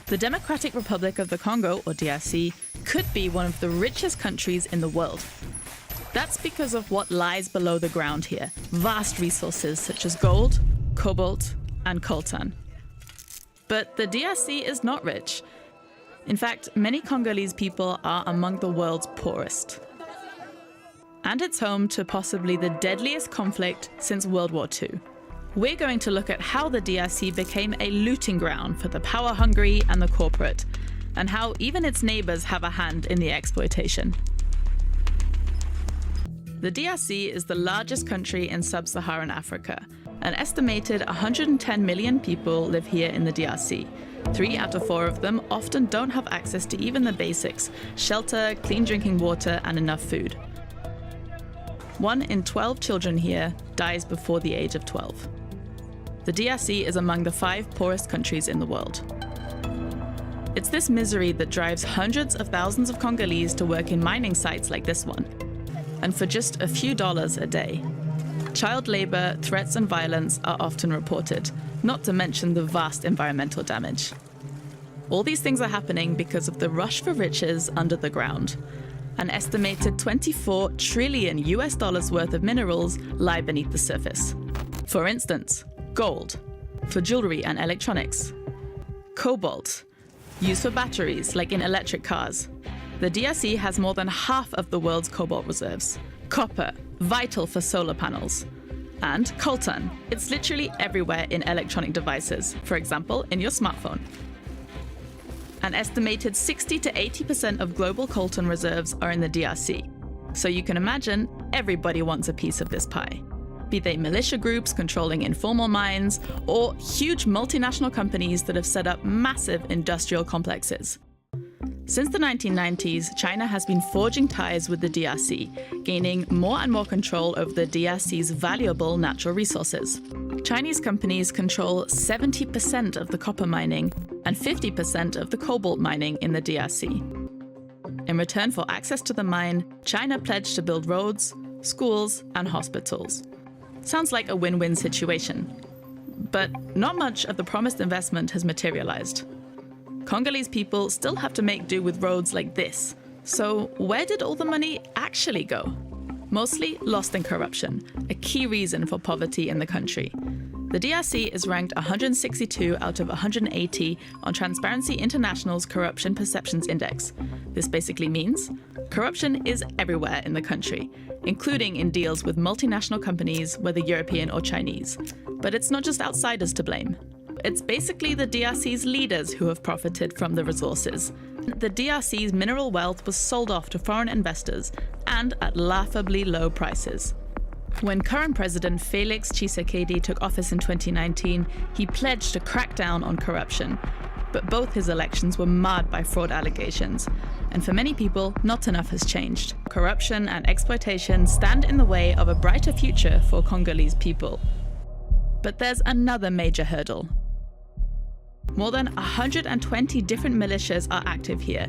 The Democratic Republic of the Congo, or DRC, could be one of the richest countries in the world. That's because of what lies below the ground here: vast resources such as gold, cobalt, and coltan. But the DRC is not rich. In fact, many Congolese people are among the world's poorest. And it's home to possibly the deadliest conflict since World War II. We're going to look at how the DRC became a looting ground for the power-hungry and the corporate, and how even its neighbors have a hand in the exploitation. The DRC is the largest country in sub-Saharan Africa. An estimated 110 million people live here in the DRC. 3 out of 4 of them often don't have access to even the basics: shelter, clean drinking water, and enough food. 1 in 12 children here dies before the age of 12. The DRC is among the 5 poorest countries in the world. It's this misery that drives hundreds of thousands of Congolese to work in mining sites like this one, and for just a few dollars a day. Child labor, threats, and violence are often reported, not to mention the vast environmental damage. All these things are happening because of the rush for riches under the ground. An estimated $24 trillion worth of minerals lie beneath the surface. For instance, gold, for jewelry and electronics. Cobalt, used for batteries like in electric cars. The DRC has more than half of the world's cobalt reserves. Copper, vital for solar panels. And coltan, it's literally everywhere in electronic devices, for example, in your smartphone. An estimated 60 to 80% of global coltan reserves are in the DRC. So you can imagine everybody wants a piece of this pie. Be they militia groups controlling informal mines, or huge multinational companies that have set up massive industrial complexes. Since the 1990s, China has been forging ties with the DRC, gaining more and more control over the DRC's valuable natural resources. Chinese companies control 70% of the copper mining and 50% of the cobalt mining in the DRC. In return for access to the mine, China pledged to build roads, schools, and hospitals. Sounds like a win-win situation. But not much of the promised investment has materialized. Congolese people still have to make do with roads like this. So where did all the money actually go? Mostly lost in corruption, a key reason for poverty in the country. The DRC is ranked 162 out of 180 on Transparency International's Corruption Perceptions Index. This basically means corruption is everywhere in the country, including in deals with multinational companies, whether European or Chinese. But it's not just outsiders to blame. It's basically the DRC's leaders who have profited from the resources. The DRC's mineral wealth was sold off to foreign investors, and at laughably low prices. When current President Félix Tshisekedi took office in 2019, he pledged to crack down on corruption. But both his elections were marred by fraud allegations. And for many people, not enough has changed. Corruption and exploitation stand in the way of a brighter future for Congolese people. But there's another major hurdle. More than 120 different militias are active here.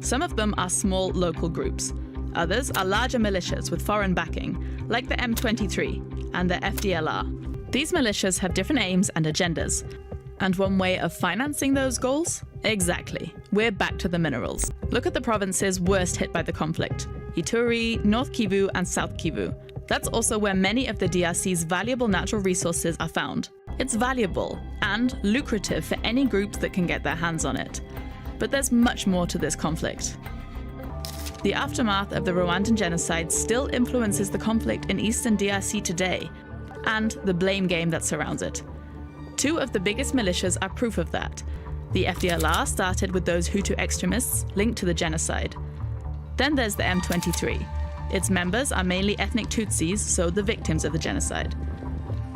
Some of them are small local groups. Others are larger militias with foreign backing, like the M23 and the FDLR. These militias have different aims and agendas. And one way of financing those goals? Exactly. We're back to the minerals. Look at the provinces worst hit by the conflict: Ituri, North Kivu, and South Kivu. That's also where many of the DRC's valuable natural resources are found. It's valuable and lucrative for any groups that can get their hands on it. But there's much more to this conflict. The aftermath of the Rwandan genocide still influences the conflict in eastern DRC today, and the blame game that surrounds it. 2 of the biggest militias are proof of that. The FDLR started with those Hutu extremists linked to the genocide. Then there's the M23. Its members are mainly ethnic Tutsis, so the victims of the genocide.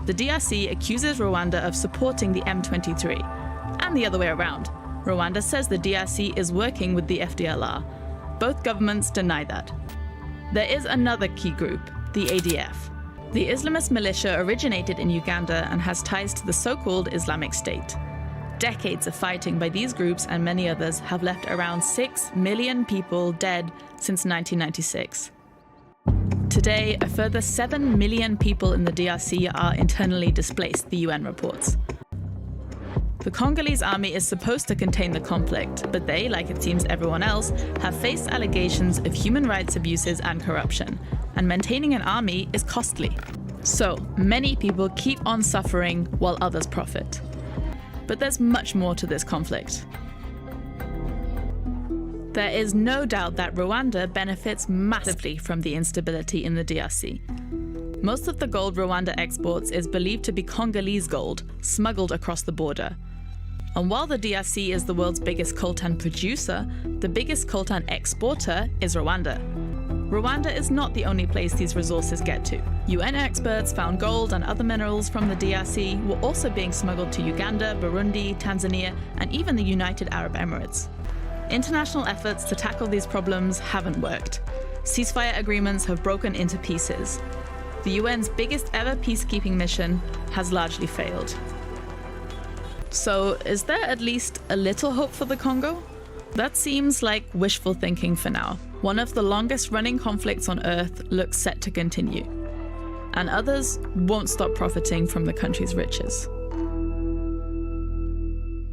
The DRC accuses Rwanda of supporting the M23, and the other way around. Rwanda says the DRC is working with the FDLR. Both governments deny that. There is another key group, the ADF. The Islamist militia originated in Uganda and has ties to the so-called Islamic State. Decades of fighting by these groups and many others have left around 6 million people dead since 1996. Today, a further 7 million people in the DRC are internally displaced, the UN reports. The Congolese army is supposed to contain the conflict, but they, like it seems everyone else, have faced allegations of human rights abuses and corruption, and maintaining an army is costly. So, many people keep on suffering while others profit. But there's much more to this conflict. There is no doubt that Rwanda benefits massively from the instability in the DRC. Most of the gold Rwanda exports is believed to be Congolese gold, smuggled across the border. And while the DRC is the world's biggest coltan producer, the biggest coltan exporter is Rwanda. Rwanda is not the only place these resources get to. UN experts found gold and other minerals from the DRC were also being smuggled to Uganda, Burundi, Tanzania, and even the United Arab Emirates. International efforts to tackle these problems haven't worked. Ceasefire agreements have broken into pieces. The UN's biggest ever peacekeeping mission has largely failed. So, is there at least a little hope for the Congo? That seems like wishful thinking for now. One of the longest running conflicts on Earth looks set to continue. And others won't stop profiting from the country's riches.